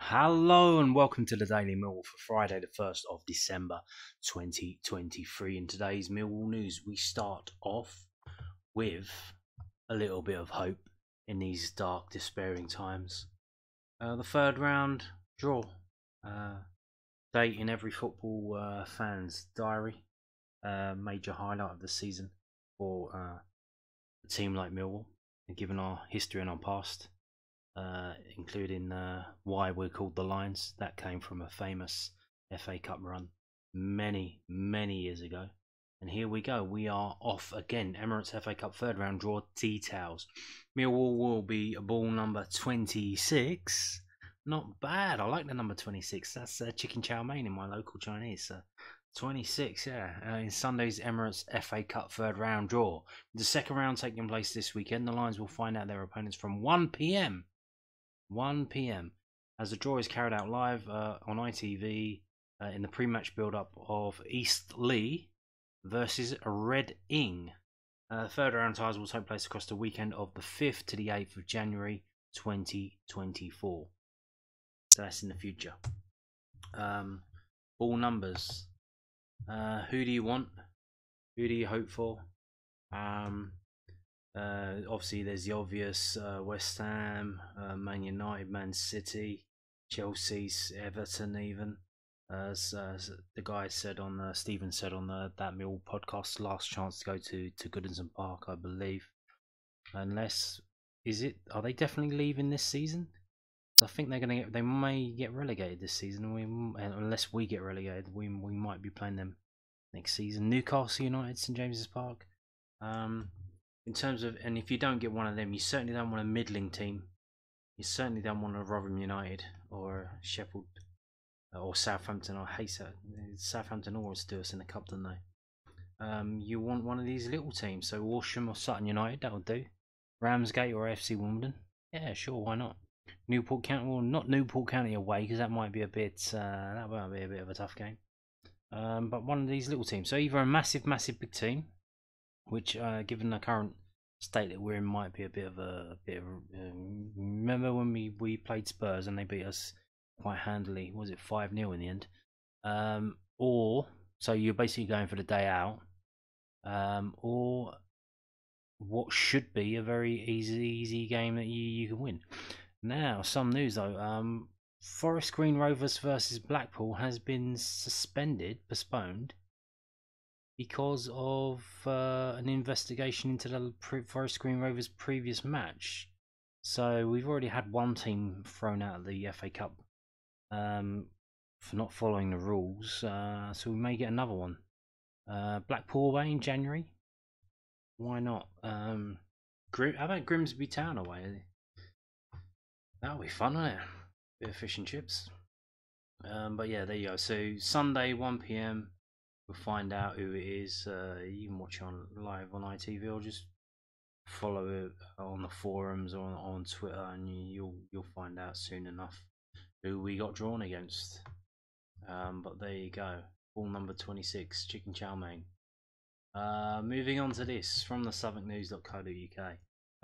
Hello and welcome to the Daily Millwall for Friday the 1st of December 2023. In today's Millwall news, we start off with a little bit of hope in these dark, despairing times. The third round draw, date in every football fan's diary, major highlight of the season for a team like Millwall, given our history and our past. Including why we're called the Lions. That came from a famous FA Cup run many years ago. And here we go. We are off again. Emirates FA Cup third round draw details. Millwall will be ball number 26. Not bad. I like the number 26. That's chicken chow mein in my local Chinese. 26, yeah. In Sunday's Emirates FA Cup third round draw. The second round taking place this weekend. The Lions will find out their opponents from 1 p.m. 1 p.m. as the draw is carried out live on ITV in the pre-match build-up of Eastleigh versus Red Ing. Third round ties will take place across the weekend of the 5th to the 8th of January 2024. So that's in the future. Ball numbers. Who do you want? Who do you hope for? Obviously there's the obvious West Ham, Man United, Man City, Chelsea, Everton even. As the guy said on, Stephen said on that Mill podcast, last chance to go to Goodison Park, I believe. Unless, are they definitely leaving this season? I think they may get relegated this season. Unless we get relegated, we might be playing them next season. Newcastle United, St James's Park. In terms of, and if you don't get one of them, you certainly don't want a middling team. You certainly don't want a Rotherham United or Sheffield or Southampton. I hate Southampton always do us in the cup, don't they? You want one of these little teams, so Horsham or Sutton United, that'll do. Ramsgate or FC Wimbledon, yeah, sure, why not? Newport County, well, not Newport County away, because that might be a bit of a tough game. But one of these little teams, so either a massive big team, which given the current state that we're in might be a bit of remember when we played Spurs and they beat us quite handily, was it 5-0 in the end? Or so you're basically going for the day out, or what should be a very easy game that you can win. Now some news though. Forest Green Rovers versus Blackpool has been postponed because of an investigation into the Forest Green Rovers' previous match. So we've already had one team thrown out of the FA Cup for not following the rules, so we may get another one. Blackpool away in January. Why not? How about Grimsby Town away? That'll be fun, won't it? Bit of fish and chips. But yeah, there you go. So Sunday 1 p.m. we'll find out who it is. You can watch it live on ITV or just follow it on the forums or on Twitter, and you'll find out soon enough who we got drawn against. But there you go. Ball number 26, chicken chow mein. Moving on to this from the southwarknews.co.uk.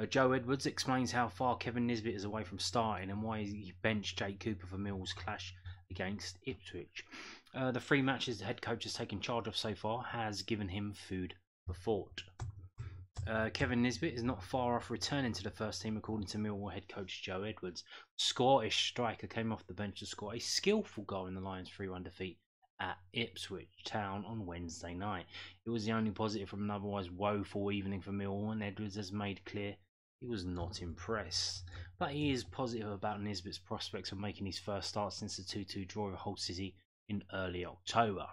Joe Edwards explains how far Kevin Nisbet is away from starting and why he benched Jake Cooper for Mill's clash against Ipswich. The 3 matches the head coach has taken charge of so far has given him food for thought. Kevin Nisbet is not far off returning to the first team, according to Millwall head coach Joe Edwards. Scottish striker came off the bench to score a skillful goal in the Lions' 3-1 defeat at Ipswich Town on Wednesday night. It was the only positive from an otherwise woeful evening for Millwall, and Edwards has made clear he was not impressed. But he is positive about Nisbet's prospects of making his first start since the 2-2 draw with Hull City in early October.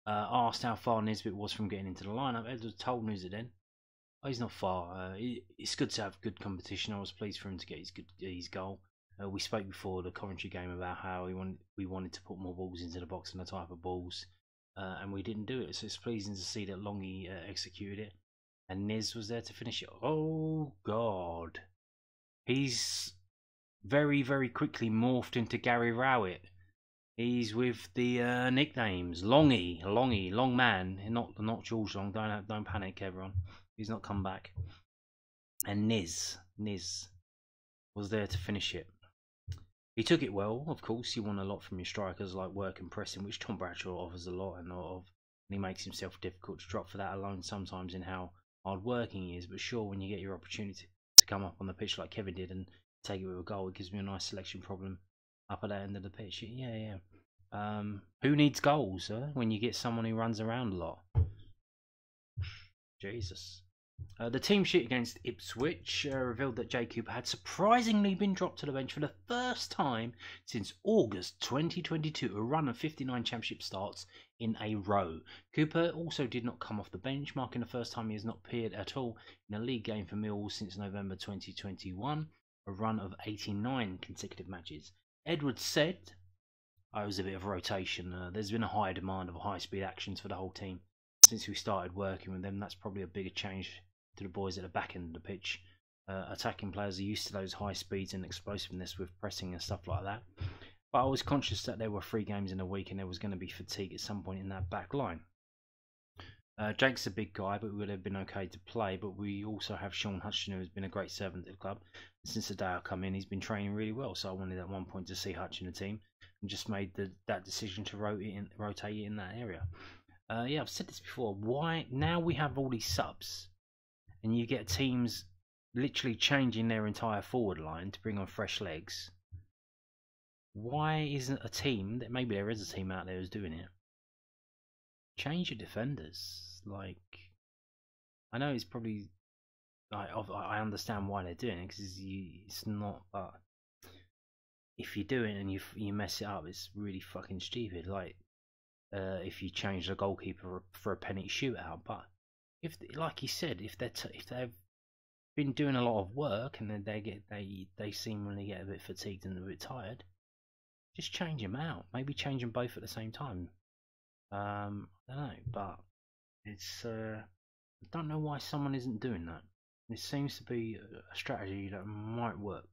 Asked how far Nisbet was from getting into the lineup, Edwards told News Then, "Oh, he's not far. It's good to have good competition. I was pleased for him to get his goal. We spoke before the Coventry game about how we wanted to put more balls into the box and the type of balls, and we didn't do it. So it's pleasing to see that Longy executed it, and Niz was there to finish it. Oh God, he's very quickly morphed into Gary Rowett. He's with the nicknames Longy, Long Man, not George Long. Don't panic, everyone. He's not come back. And Niz was there to finish it. He took it well, of course. You want a lot from your strikers, like work and pressing, which Tom Bradshaw offers a lot and he makes himself difficult to drop for that alone sometimes in how hard working he is. But sure, when you get your opportunity to come up on the pitch like Kevin did and take it with a goal, it gives me a nice selection problem up at that end of the pitch. Yeah. Who needs goals when you get someone who runs around a lot? Jesus. The team sheet against Ipswich revealed that Jay Cooper had surprisingly been dropped to the bench for the first time since August 2022, a run of 59 championship starts in a row. Cooper also did not come off the bench, marking the first time he has not appeared at all in a league game for Millwall since November 2021, a run of 89 consecutive matches. Edwards said, it was a bit of rotation. There's been a high demand of high-speed actions for the whole team since we started working with them. That's probably a bigger change to the boys at the back end of the pitch. Attacking players are used to those high speeds and explosiveness with pressing and stuff like that. But I was conscious that there were 3 games in a week and there was going to be fatigue at some point in that back line. Jake's a big guy, but we would have been okay to play. But we also have Sean Hutchinson, who has been a great servant to the club. Since the day I come in, he's been training really well. So I wanted at one point to see Hutch in the team and just made that decision to rotate it in that area. Yeah, I've said this before. Why now we have all these subs and you get teams literally changing their entire forward line to bring on fresh legs? Why isn't a team, that maybe there is a team out there who's doing it, change your defenders? Like, I know it's probably, I understand why they're doing it, because it's not, but if you do it and you mess it up, it's really fucking stupid. Like, if you change the goalkeeper for a penalty shootout. But if, like he said, if they've been doing a lot of work and then they seemingly get a bit fatigued and a bit tired, just change them out. Maybe change them both at the same time. I don't know, but it's I don't know why someone isn't doing that. It seems to be a strategy that might work,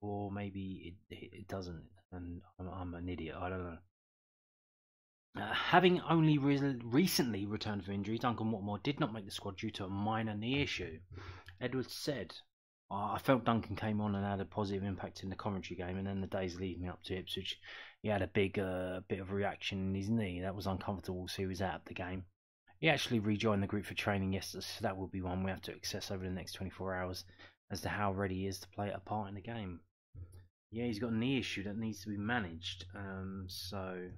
or maybe it doesn't, and I'm an idiot. I don't know. Having only recently returned from injury, Duncan Watmore did not make the squad due to a minor knee issue. Edwards said, I felt Duncan came on and had a positive impact in the Coventry game, and then the days leading up to Ipswich, he had a big bit of a reaction in his knee. That was uncomfortable, so he was out of the game. He actually rejoined the group for training yesterday, so that will be one we have to assess over the next 24 hours as to how ready he is to play a part in the game. Yeah, he's got a knee issue that needs to be managed, so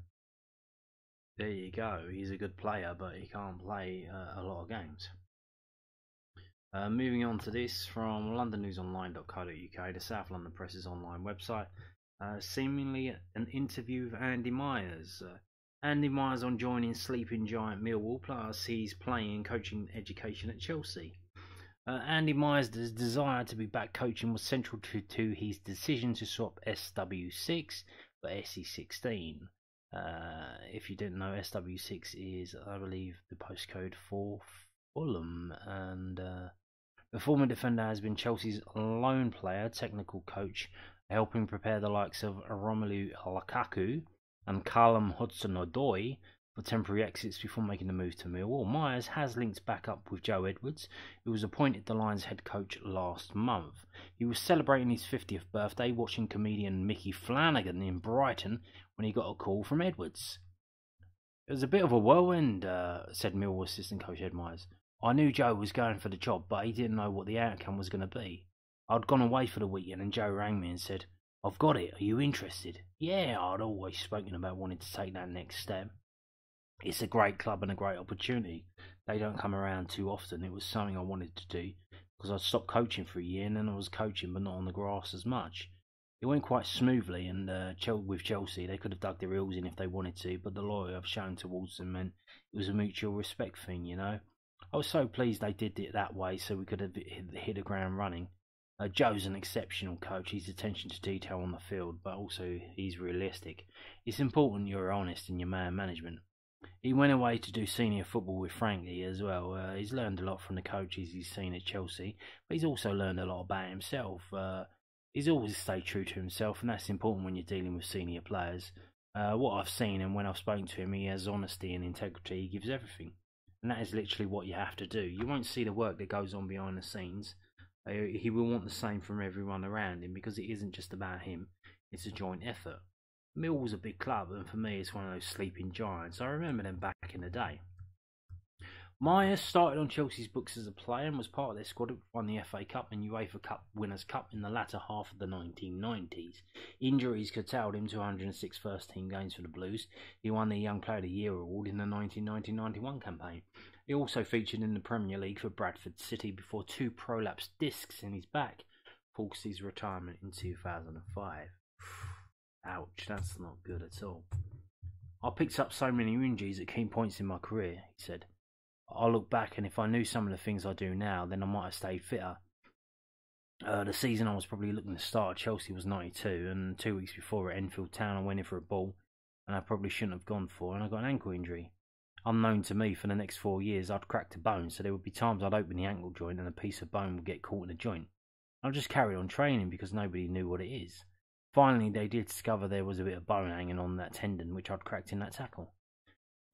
there you go. He's a good player, but he can't play a lot of games. Moving on to this from londonnewsonline.co.uk, the South London Press's online website. Seemingly an interview with Andy Myers. Andy Myers on joining sleeping giant Millwall, plus he's playing coaching education at Chelsea. Andy Myers' desire to be back coaching was central to his decision to swap SW6 for SE16. If you didn't know, SW6 is, I believe, the postcode for Fulham, and the former defender has been Chelsea's lone player, technical coach, helping prepare the likes of Romelu Lukaku and Callum Hudson-Odoi for temporary exits before making the move to Millwall. Myers has linked back up with Joe Edwards, who was appointed the Lions head coach last month. He was celebrating his 50th birthday watching comedian Mickey Flanagan in Brighton when he got a call from Edwards. It was a bit of a whirlwind, said Millwall assistant coach Ed Myers. I knew Joe was going for the job, but he didn't know what the outcome was going to be. I'd gone away for the weekend and Joe rang me and said, I've got it, are you interested? Yeah, I'd always spoken about wanting to take that next step. It's a great club and a great opportunity. They don't come around too often. It was something I wanted to do because I'd stopped coaching for a year and then I was coaching but not on the grass as much. It went quite smoothly, and with Chelsea they could have dug their heels in if they wanted to, but the loyalty I've shown towards them meant it was a mutual respect thing, you know. I was so pleased they did it that way so we could have hit the ground running. Joe's an exceptional coach. His attention to detail on the field, but also he's realistic. It's important you're honest in your man management. He went away to do senior football with Frankie as well. He's learned a lot from the coaches he's seen at Chelsea, but he's also learned a lot about himself. He's always stayed true to himself, and that's important when you're dealing with senior players. What I've seen and when I've spoken to him, he has honesty and integrity. He gives everything, and that is literally what you have to do. You won't see the work that goes on behind the scenes. He will want the same from everyone around him because it isn't just about him, it's a joint effort. Millwall's a big club, and for me it's one of those sleeping giants. I remember them back in the day. Myers started on Chelsea's books as a player and was part of their squad that won the FA Cup and UEFA Cup Winners' Cup in the latter half of the 1990s. Injuries curtailed him to 106 first-team games for the Blues. He won the Young Player of the Year award in the 1990-91 campaign. He also featured in the Premier League for Bradford City before 2 prolapsed discs in his back forced his retirement in 2005. Ouch, that's not good at all. I picked up so many injuries at key points in my career, he said. I look back, and if I knew some of the things I do now, then I might have stayed fitter. The season I was probably looking to start at Chelsea was 92, and 2 weeks before at Enfield Town I went in for a ball, and I probably shouldn't have gone for, and I got an ankle injury. Unknown to me, for the next 4 years I'd cracked a bone, so there would be times I'd open the ankle joint and a piece of bone would get caught in the joint. I just carried on training because nobody knew what it is. Finally they did discover there was a bit of bone hanging on that tendon which I'd cracked in that tackle.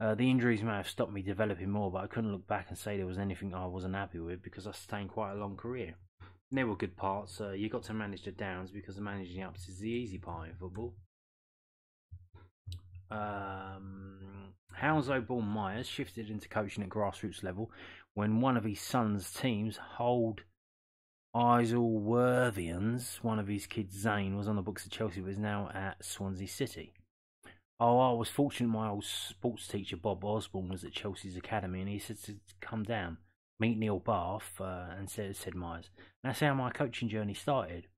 The injuries may have stopped me developing more, but I couldn't look back and say there was anything I wasn't happy with because I sustained quite a long career. And there were good parts. You got to manage the downs because managing the ups is the easy part in football. Hounslow-born Myers shifted into coaching at grassroots level when one of his son's teams, Hold Isleworthians, one of his kids, Zane, was on the books at Chelsea but is now at Swansea City. Oh, I was fortunate my old sports teacher, Bob Osborne, was at Chelsea's academy and he said to come down, meet Neil Bath, and said Myers. And that's how my coaching journey started.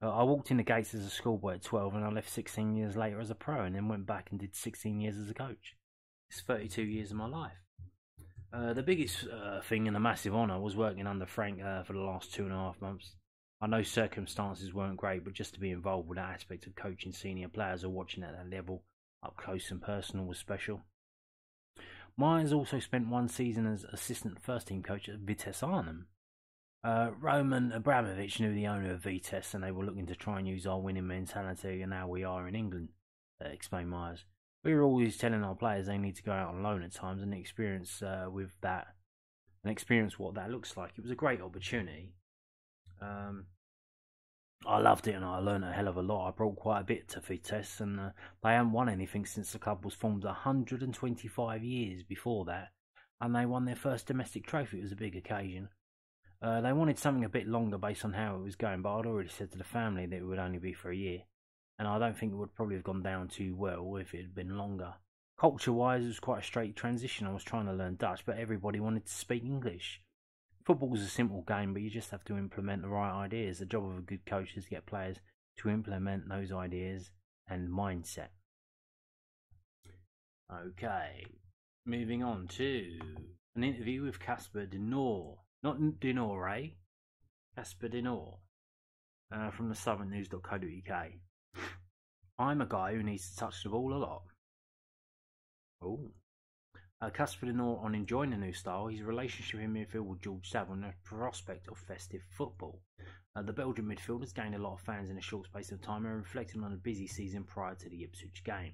I walked in the gates as a schoolboy at 12 and I left 16 years later as a pro and then went back and did 16 years as a coach. It's 32 years of my life. The biggest thing and a massive honour was working under Frank for the last 2.5 months. I know circumstances weren't great, but just to be involved with that aspect of coaching senior players or watching at that level up close and personal was special. Myers also spent 1 season as assistant first-team coach at Vitesse Arnhem. Roman Abramovich knew the owner of Vitesse and they were looking to try and use our winning mentality and how we are in England, explained Myers. We were always telling our players they need to go out on loan at times and experience with that and experience what that looks like. It was a great opportunity. I loved it and I learned a hell of a lot. I brought quite a bit to Vitesse and they haven't won anything since the club was formed 125 years before that, and they won their first domestic trophy. It was a big occasion. They wanted something a bit longer based on how it was going, but I'd already said to the family that it would only be for a year, and I don't think it would probably have gone down too well if it had been longer. Culture-wise, it was quite a straight transition. I was trying to learn Dutch, but everybody wanted to speak English. Football is a simple game, but you just have to implement the right ideas. The job of a good coach is to get players to implement those ideas and mindset. Okay, moving on to an interview with Casper De Norre. Not De Norre, Casper De Norre, from the southernnews.co.uk. I'm a guy who needs to touch the ball a lot. Oh. Casper De Norre on enjoying the new style, his relationship in midfield with George Saville and the prospect of festive football. The Belgian midfield has gained a lot of fans in a short space of time and reflecting on a busy season prior to the Ipswich game.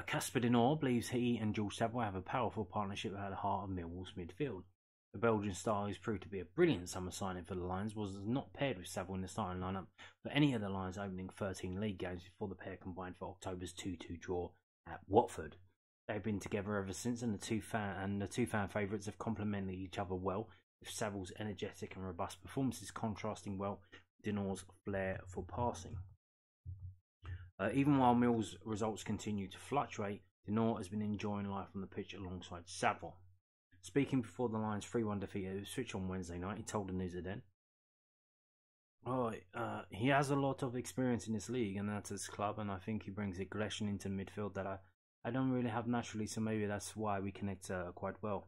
Casper De Norre believes he and George Saville have a powerful partnership at the heart of Millwall's midfield. The Belgian star, who's proved to be a brilliant summer signing for the Lions, was not paired with Saville in the starting lineup for any of the Lions' opening 13 league games before the pair combined for October's 2-2 draw at Watford. They've been together ever since, and the two fan favourites have complemented each other well, with Saville's energetic and robust performances contrasting well with De Norre's flair for passing. Even while Mill's results continue to fluctuate, De Norre has been enjoying life on the pitch alongside Saville. Speaking before the Lions' 3-1 defeat at Ipswich on Wednesday night, he told the News Den, he has a lot of experience in this league and at his club, and I think he brings aggression into midfield that I don't really have naturally, so maybe that's why we connect quite well.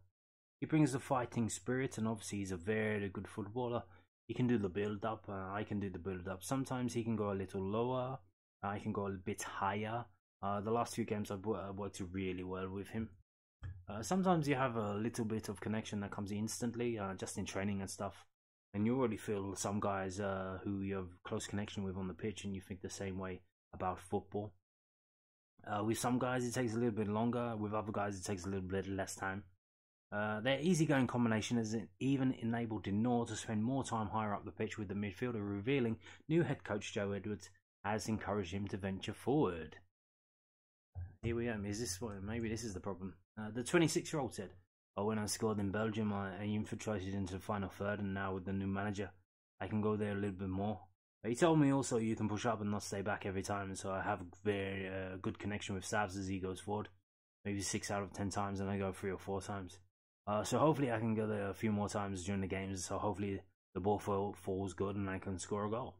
He brings the fighting spirit, and obviously he's a very good footballer. He can do the build-up, I can do the build-up. Sometimes he can go a little lower, I can go a bit higher. The last few games I've worked really well with him. Sometimes you have a little bit of connection that comes instantly, just in training and stuff. And you already feel some guys who you have close connection with on the pitch and you think the same way about football. With some guys it takes a little bit longer, with other guys it takes a little bit less time. Their easygoing combination has even enabled De Norre to spend more time higher up the pitch with the midfielder, revealing new head coach Joe Edwards has encouraged him to venture forward. Here we go. Is this what? Maybe this is the problem. The 26-year-old said, "Oh, when I scored in Belgium, I infiltrated into the final third, and now with the new manager, I can go there a little bit more." He told me also you can push up and not stay back every time, so I have a very good connection with Savs as he goes forward. Maybe 6 out of 10 times, and I go 3 or 4 times. So hopefully I can go there a few more times during the games, so hopefully the ball falls good and I can score a goal.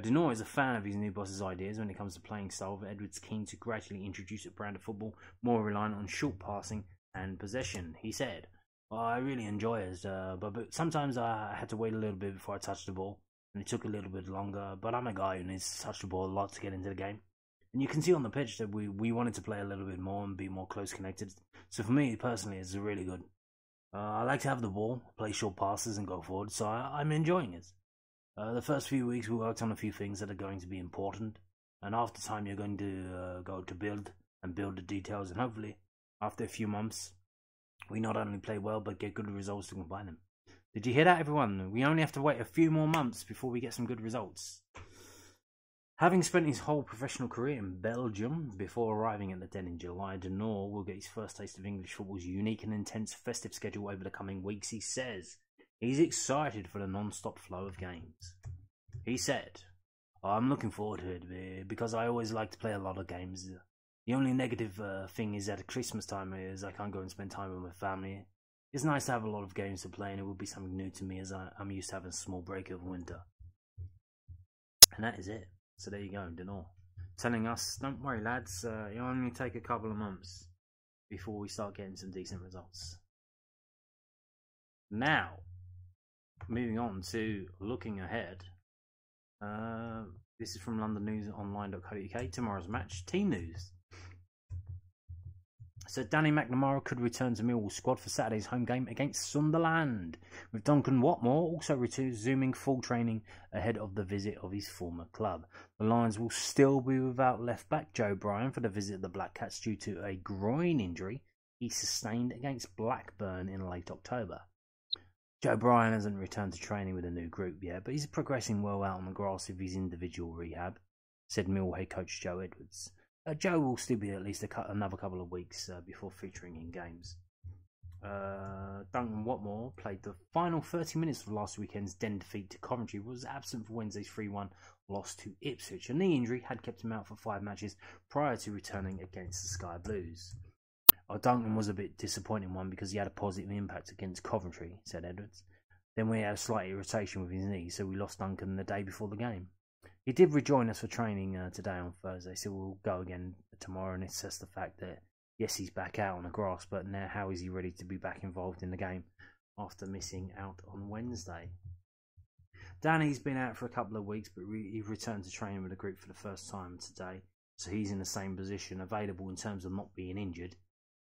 De Norre is a fan of his new boss's ideas when it comes to playing style, but Edwards keen to gradually introduce a brand of football more reliant on short passing and possession. He said, "Well, I really enjoy it, but sometimes I had to wait a little bit before I touched the ball, and it took a little bit longer, but I'm a guy who needs to touch the ball a lot to get into the game. And you can see on the pitch that we wanted to play a little bit more and be more close connected. So for me, personally, it's really good. I like to have the ball, play short passes and go forward, so I'm enjoying it. The first few weeks we worked on a few things that are going to be important, and after time you're going to go to build the details, and hopefully after a few months we not only play well but get good results to combine them." Did you hear that, everyone? We only have to wait a few more months before we get some good results. Having spent his whole professional career in Belgium before arriving at the Den in July, De Norre will get his first taste of English football's unique and intense festive schedule over the coming weeks. He says he's excited for the non-stop flow of games. He said, "I'm looking forward to it because I always like to play a lot of games. The only negative thing is at Christmas time is I can't go and spend time with my family. It's nice to have a lot of games to play, and it will be something new to me as I'm used to having a small break over winter." And that is it. So there you go, De Norre telling us, don't worry lads, it'll only take a couple of months before we start getting some decent results. Now, moving on to looking ahead. This is from londonnewsonline.co.uk, tomorrow's match, team news. So Danny McNamara could return to Millwall squad for Saturday's home game against Sunderland, with Duncan Watmore also resuming full training ahead of the visit of his former club. The Lions will still be without left-back Joe Bryan for the visit of the Black Cats due to a groin injury he sustained against Blackburn in late October. Joe Bryan hasn't returned to training with a new group yet, but he's progressing well out on the grass with his individual rehab, said Millwall head coach Joe Edwards. Joe will still be at least another couple of weeks before featuring in games. Duncan Watmore played the final 30 minutes of last weekend's Den defeat to Coventry, was absent for Wednesday's 3-1 loss to Ipswich. A knee injury had kept him out for 5 matches prior to returning against the Sky Blues. Duncan was a bit disappointing one because he had a positive impact against Coventry, said Edwards. Then we had a slight irritation with his knee, so we lost Duncan the day before the game. He did rejoin us for training today on Thursday, so we'll go again tomorrow and assess the fact that, yes, he's back out on the grass, but now how is he ready to be back involved in the game after missing out on Wednesday? Danny's been out for a couple of weeks, but he returned to training with the group for the first time today, so he's in the same position, available in terms of not being injured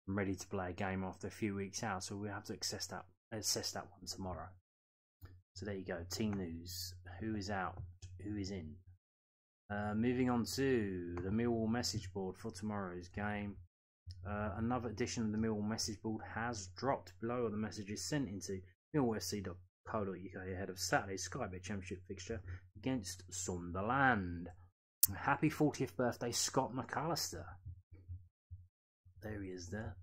and ready to play a game after a few weeks out, so we'll have to assess that one tomorrow. So there you go, team news. Who is out? Who is in? Moving on to the Millwall message board for tomorrow's game. Another edition of the Millwall message board has dropped. Below are the messages sent into millwallfc.co.uk ahead of Saturday's Sky Bet Championship fixture against Sunderland. Happy 40th birthday, Scott McAllister. There he is there,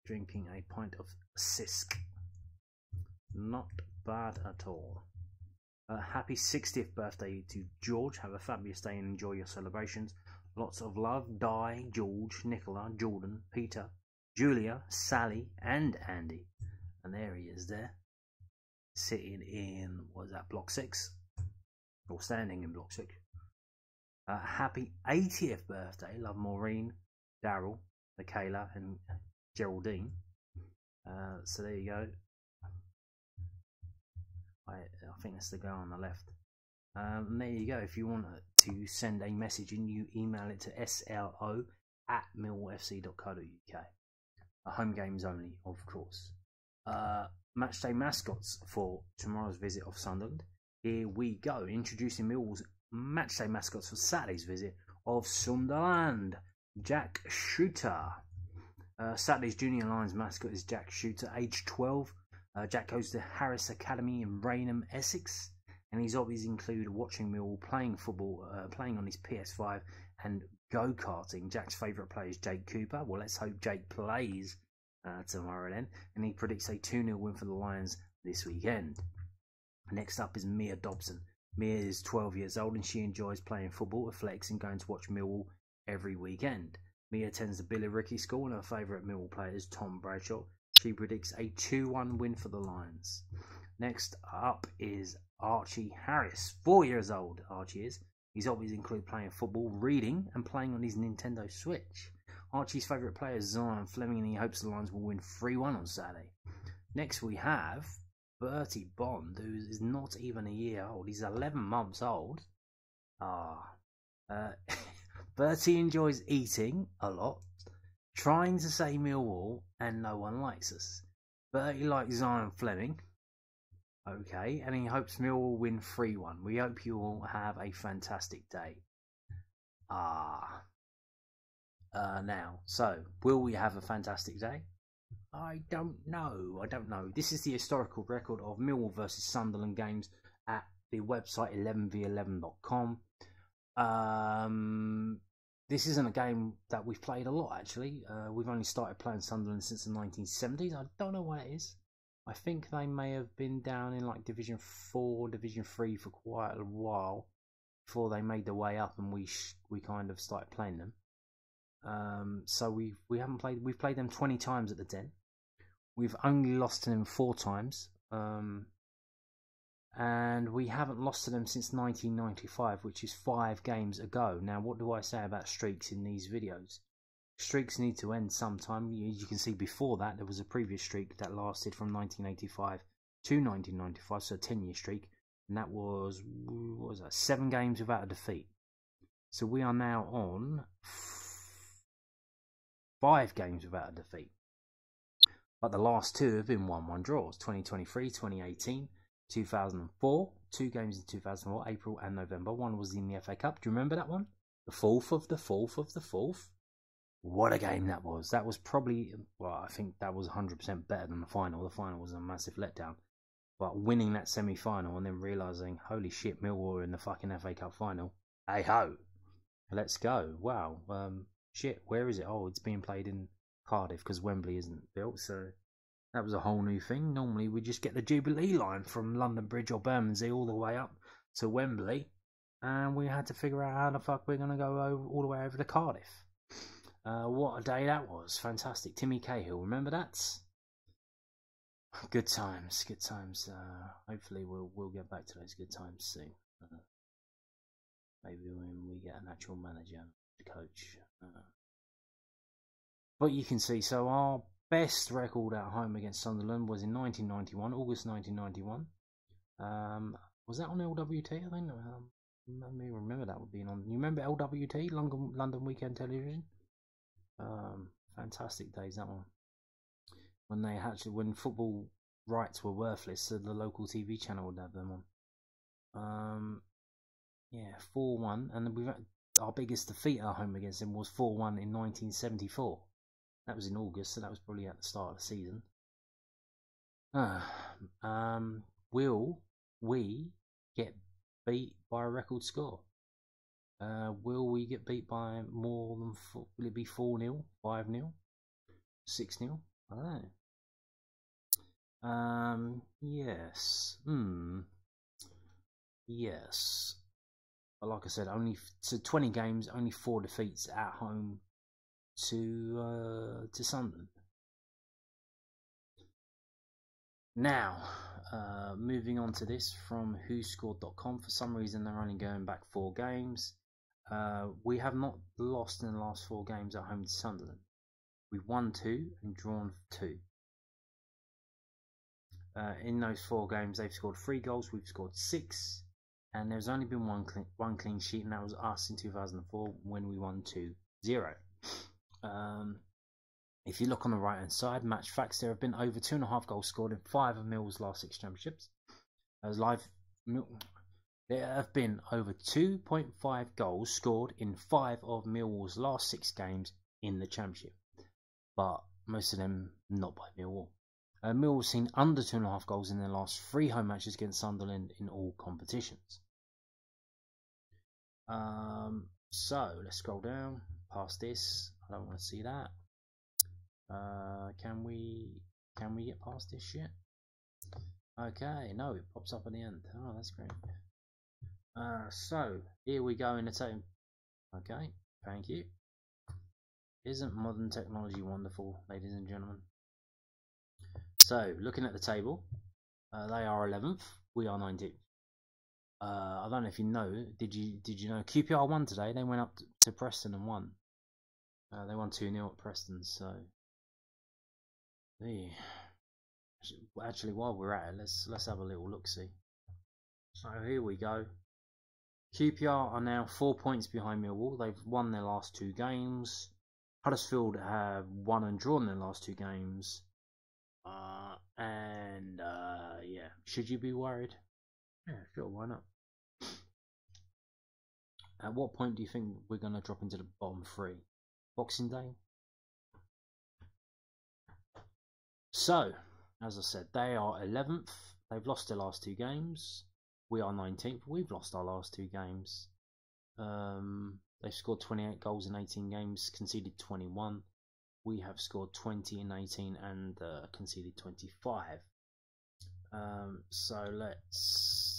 drinking a pint of Sisk. Not bad at all. Happy 60th birthday to George. Have a fabulous day and enjoy your celebrations. Lots of love. Di, George, Nicola, Jordan, Peter, Julia, Sally and Andy. And there he is there, sitting in, what is that, block 6? Or standing in block 6. Happy 80th birthday. Love Maureen, Daryl, Michaela and Geraldine. So there you go. I think that's the guy on the left. And there you go. If you want to send a message in, you email it to slo@millwallfc.co.uk. Home games only, of course. Matchday mascots for tomorrow's visit of Sunderland. Here we go. Introducing Millwall's matchday mascots for Saturday's visit of Sunderland. Jack Shooter. Saturday's Junior Lions mascot is Jack Shooter, age 12. Jack goes to Harris Academy in Rainham, Essex, and his hobbies include watching Millwall, playing football, playing on his PS5, and go-karting. Jack's favourite player is Jake Cooper. Well, let's hope Jake plays tomorrow then, and he predicts a 2-0 win for the Lions this weekend. Next up is Mia Dobson. Mia is 12 years old and she enjoys playing football, athletics, and going to watch Millwall every weekend. Mia attends the Billericay School and her favourite Millwall player is Tom Bradshaw. She predicts a 2-1 win for the Lions. Next up is Archie Harris. 4 years old, Archie is. His hobbies include playing football, reading, and playing on his Nintendo Switch. Archie's favourite player is Zion Fleming and he hopes the Lions will win 3-1 on Saturday. Next we have Bertie Bond, who is not even a year old. He's 11 months old. Bertie enjoys eating a lot, trying to say Millwall, and no one likes us. Bertie likes Zion Fleming. Okay, and he hopes Millwall win 3-1. We hope you all have a fantastic day. Now, so, will we have a fantastic day? I don't know. This is the historical record of Millwall versus Sunderland games at the website 11v11.com. This isn't a game that we've played a lot, actually. We've only started playing Sunderland since the 1970s. I don't know why it is. I think they may have been down in like Division 4, Division 3 for quite a while before they made their way up and we kind of started playing them. So we haven't played. We've played them 20 times at the Den. We've only lost to them 4 times. And we haven't lost to them since 1995, which is 5 games ago. Now, what do I say about streaks in these videos? Streaks need to end sometime. You can see before that there was a previous streak that lasted from 1985 to 1995, so a 10-year streak, and that was, what was that, 7 games without a defeat. So we are now on 5 games without a defeat. But the last 2 have been 1-1 draws. 2023, 2018, 2004, 2 games in 2004, April and November. One was in the FA Cup. Do you remember that one? The 4th of the 4th of the 4th. What a game that was. That was probably, well, I think that was 100% better than the final. The final was a massive letdown. But winning that semi-final and then realising, holy shit, Millwall are in the fucking FA Cup final. Hey ho. Let's go. Wow. Shit, where is it? Oh, it's being played in Cardiff because Wembley isn't built, so that was a whole new thing. Normally we just get the Jubilee line from London Bridge or Bermondsey all the way up to Wembley, and we had to figure out how the fuck we're going to go all the way over to Cardiff. What a day that was. Fantastic. Timmy Cahill, remember that? Good times, good times. Hopefully we'll get back to those good times soon. Maybe when we get an actual manager to coach. But you can see, so our best record at home against Sunderland was in 1991, August 1991. Was that on LWT? I think. Let me remember that would be on. You remember LWT, London Weekend Television? Fantastic days, that one. When football rights were worthless, so the local TV channel would have them on. Yeah, 4-1, and our biggest defeat at home against them was 4-1 in 1974. That was in August, so that was probably at the start of the season. Will we get beat by a record score? Will we get beat by more than 4? Will it be 4-0, 5-0, 6-0? I don't know. Yes. Yes. But like I said, only 20 games, only 4 defeats at home to Sunderland. Now, moving on to this from WhoScored.com. For some reason, they're only going back 4 games. We have not lost in the last 4 games at home to Sunderland. We've won 2 and drawn 2. In those 4 games, they've scored 3 goals. We've scored 6. And there's only been one clean sheet, and that was us in 2004 when we won 2-0. If you look on the right hand side, match facts, there have been over 2.5 goals scored in 5 of Millwall's last 6 championships. There have been over 2.5 goals scored in 5 of Millwall's last 6 games in the championship. but most of them not by Millwall. Millwall seen under 2.5 goals in their last 3 home matches against Sunderland in all competitions. So let's scroll down past this. I don't want to see that. Can we get past this shit? Okay, no, it pops up at the end. Oh, that's great. So here we go in the table. Okay, thank you. Isn't modern technology wonderful, ladies and gentlemen? So looking at the table, they are 11th. We are 19th. I don't know if you know. Did you know QPR won today? They went up to Preston and won. They won 2-0 at Preston. So, yeah. Actually, while we're at it, let's have a little look see. So here we go. QPR are now 4 points behind Millwall. They've won their last 2 games. Huddersfield have won and drawn their last 2 games. Yeah, should you be worried? Yeah, sure, why not? At what point do you think we're going to drop into the bottom 3? Boxing Day? So, as I said, they are 11th. They've lost their last 2 games. We are 19th. We've lost our last 2 games. They've scored 28 goals in 18 games, conceded 21. We have scored 20 in 18 and conceded 25. So let's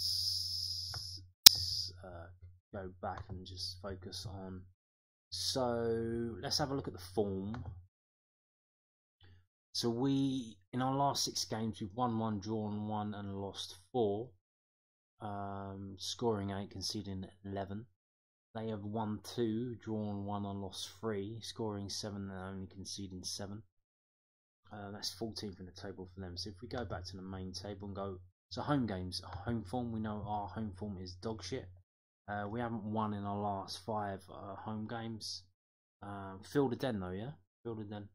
go back and just focus on. So let's have a look at the form. So in our last 6 games, we've won 1, drawn 1, and lost 4. Scoring 8, conceding 11. They have won 2, drawn 1, and lost 3. Scoring 7 and only conceding 7. That's 14th in the table for them. So if we go back to the main table and go, so home games, home form, we know our home form is dog shit. We haven't won in our last 5 home games. Field of Den though, yeah? Field of Den.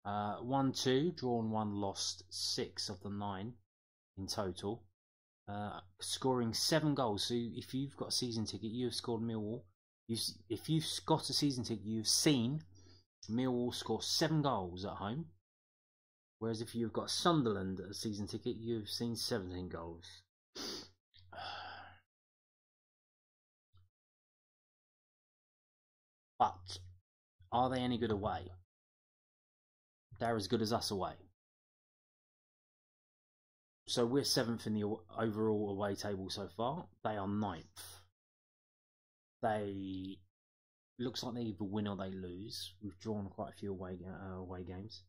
1-2, drawn 1, lost 6 of the 9 in total. Scoring 7 goals. So if you've got a season ticket, you have scored Millwall. If you've got a season ticket, you've seen Millwall score 7 goals at home. Whereas if you've got Sunderland a season ticket, you've seen 17 goals. But are they any good away? They're as good as us away. So we're 7th in the overall away table so far. They are 9th. They looks like they either win or they lose. We've drawn quite a few away games.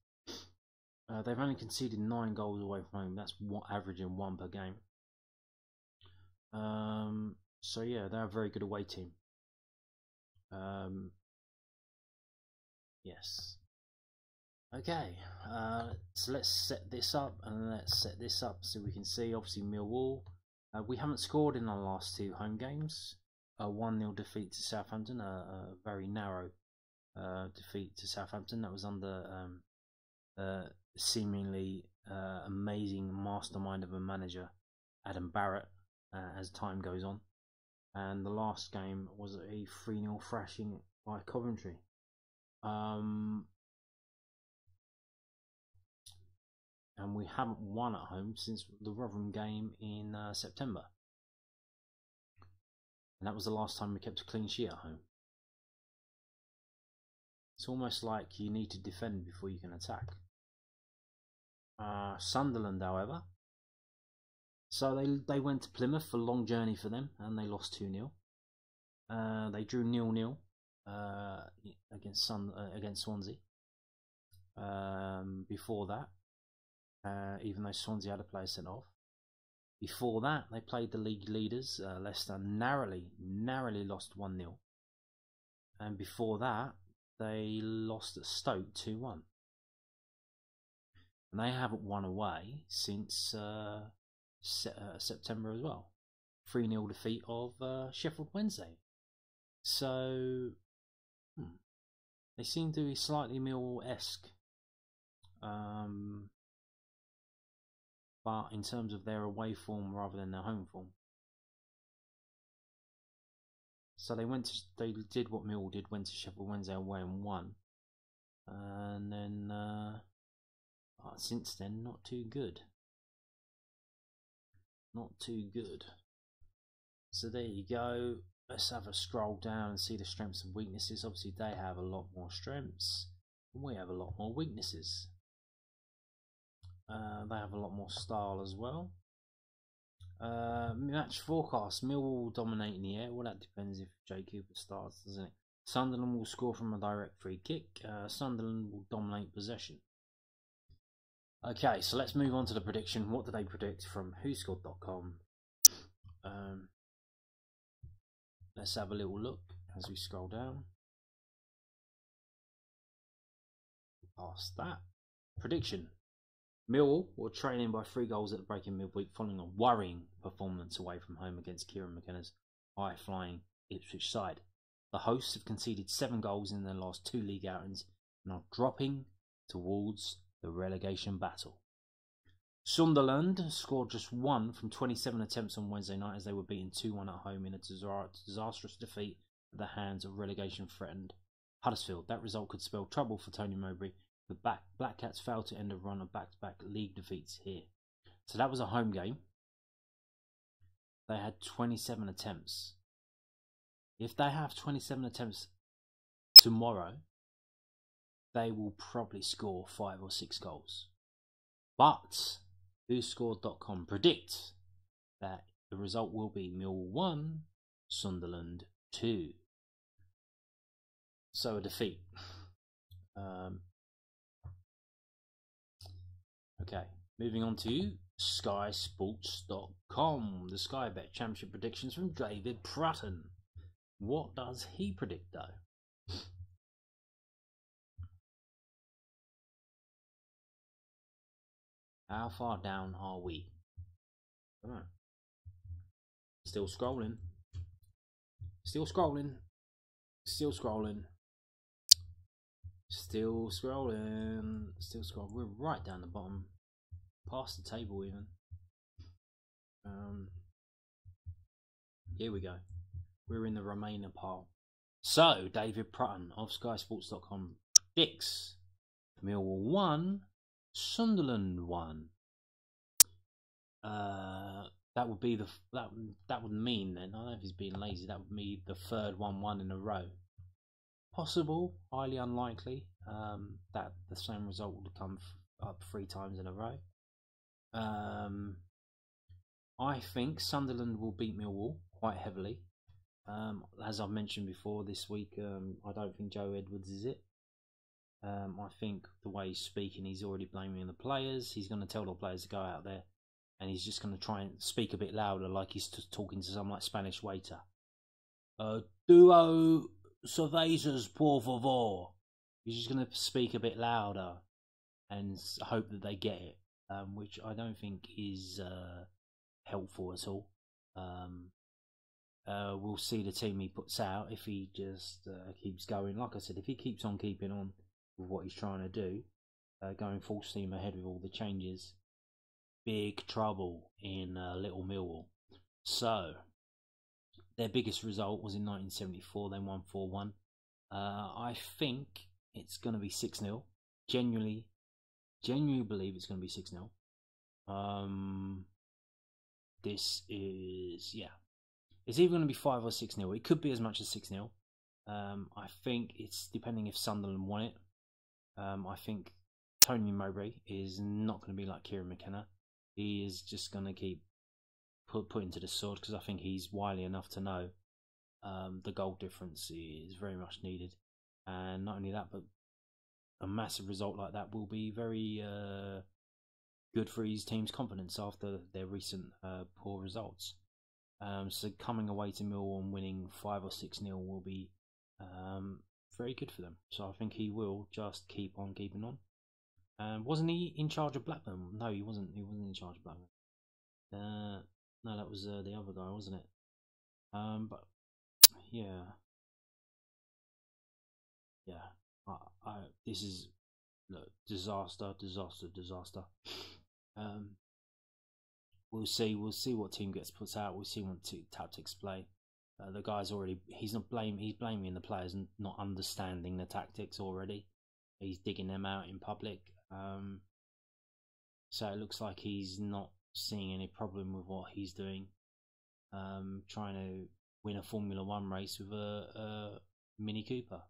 They've only conceded 9 goals away from home. That's averaging 1 per game. So yeah, they're a very good away team. Yes. Okay, so let's set this up so we can see. Obviously Millwall, we haven't scored in our last 2 home games. A 1-0 defeat to Southampton, a very narrow defeat to Southampton. That was under seemingly amazing mastermind of a manager, Adam Barrett, as time goes on. And the last game was a 3-0 thrashing by Coventry. And we haven't won at home since the Rotherham game in September. And that was the last time we kept a clean sheet at home. It's almost like you need to defend before you can attack. Sunderland, however. So they went to Plymouth, a long journey for them, and they lost 2-0. They drew 0-0 against Swansea. Before that, even though Swansea had a player sent off. Before that, they played the league leaders, Leicester, narrowly lost 1-0. And before that, they lost at Stoke 2-1. And they haven't won away since September as well. 3-0 defeat of Sheffield Wednesday. So, they seem to be slightly Millwall-esque. But in terms of their away form rather than their home form. So they did what Millwall did, went to Sheffield Wednesday away and won. And then since then, not too good. Not too good. So there you go. Let's have a scroll down and see the strengths and weaknesses. Obviously, they have a lot more strengths, and we have a lot more weaknesses. They have a lot more style as well. Match forecast: Millwall dominating the air. Well, that depends if Jay Cooper starts, doesn't it? Sunderland will score from a direct free kick. Sunderland will dominate possession. Okay, so let's move on to the prediction. What do they predict from WhoScored.com? Let's have a little look as we scroll down. Past that. Prediction: Millwall were trailing by 3 goals at the break in midweek following a worrying performance away from home against Kieran McKenna's high-flying Ipswich side. The hosts have conceded 7 goals in their last 2 league outings and are dropping towards the relegation battle. Sunderland scored just 1 from 27 attempts on Wednesday night as they were beaten 2-1 at home in a disastrous defeat at the hands of relegation-threatened Huddersfield. That result could spell trouble for Tony Mowbray. The Black Cats failed to end a run of back-to-back league defeats here. So that was a home game. They had 27 attempts. If they have 27 attempts tomorrow, they will probably score 5 or 6 goals. But WhoScored.com predict that the result will be Millwall 1, Sunderland 2. So a defeat. Okay, moving on to SkySports.com. The Sky Bet Championship predictions from David Prutton. What does he predict though? How far down are we? I don't know. Still scrolling. Still scrolling. Still scrolling. Still scrolling. Still scrolling. We're right down the bottom. Past the table even. Here we go. We're in the Remainder pile. So, David Prutton of SkySports.com predicts Millwall 1, Sunderland 1. That would be that would mean then, I don't know if he's being lazy, that would be the third 1-1 in a row. Possible, highly unlikely, that the same result would come up 3 times in a row. I think Sunderland will beat Millwall quite heavily. As I've mentioned before this week, I don't think Joe Edwards is it. I think the way he's speaking, he's already blaming the players. He's going to tell the players to go out there, and he's just going to try and speak a bit louder, like he's talking to some like Spanish waiter. Duo cervezas, por favor. He's just going to speak a bit louder and hope that they get it, which I don't think is helpful at all. We'll see the team he puts out if he just keeps going. Like I said, if he keeps on keeping on with what he's trying to do, going full steam ahead with all the changes, big trouble in Little Millwall. So, their biggest result was in 1974. They won 4-1. I think it's going to be 6-0. Genuinely believe it's going to be 6-0. This is, yeah. It's either going to be 5 or 6-0. It could be as much as 6-0. I think it's depending if Sunderland won it. I think Tony Mowbray is not going to be like Kieran McKenna. He is just going to keep putting to the sword, because I think he's wily enough to know the goal difference is very much needed. And not only that, but a massive result like that will be very good for his team's confidence after their recent poor results. So coming away to Millwall and winning 5 or 6-0 will be very good for them. So I think he will just keep on keeping on. Wasn't he in charge of Blackburn? No, he wasn't. He wasn't in charge of Blackburn. No, that was the other guy, wasn't it? But yeah. This is disaster. We'll see what team gets put out. We'll see what tactics play. The guy's already, he's blaming the players and not understanding the tactics already. he's digging them out in public. So it looks like he's not seeing any problem with what he's doing. Trying to win a Formula One race with a Mini Cooper.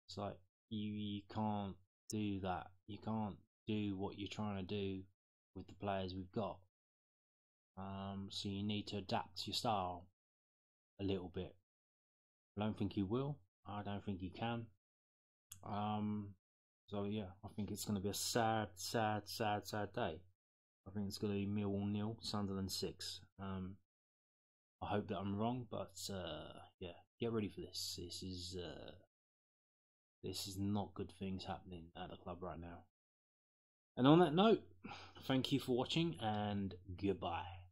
It's like you can't do that. You can't do what you're trying to do with the players we've got. So you need to adapt your style a little bit. I don't think you will. I don't think you can. So yeah, I think it's going to be a sad day. I think it's going to be Millwall 0, Sunderland 6. I hope that I'm wrong, but yeah, get ready for this. This is not good things happening at the club right now. And on that note, thank you for watching and goodbye.